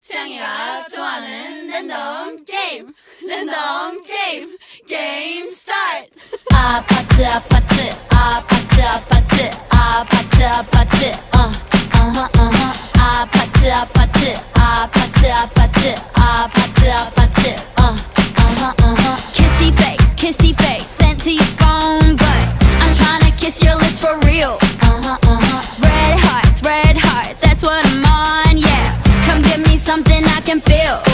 태양이가 좋아하는 랜덤 게임 게임 스타트. 아파트 아파트 아파트 아파트 아파트 아파트 아파트 아파트 아파트 아파트 아파트 아파트 kissy face sent to your phone but I'm tryna kiss your lips for real. Red hearts that's what I'm on, yeah. Come give me something I can feel.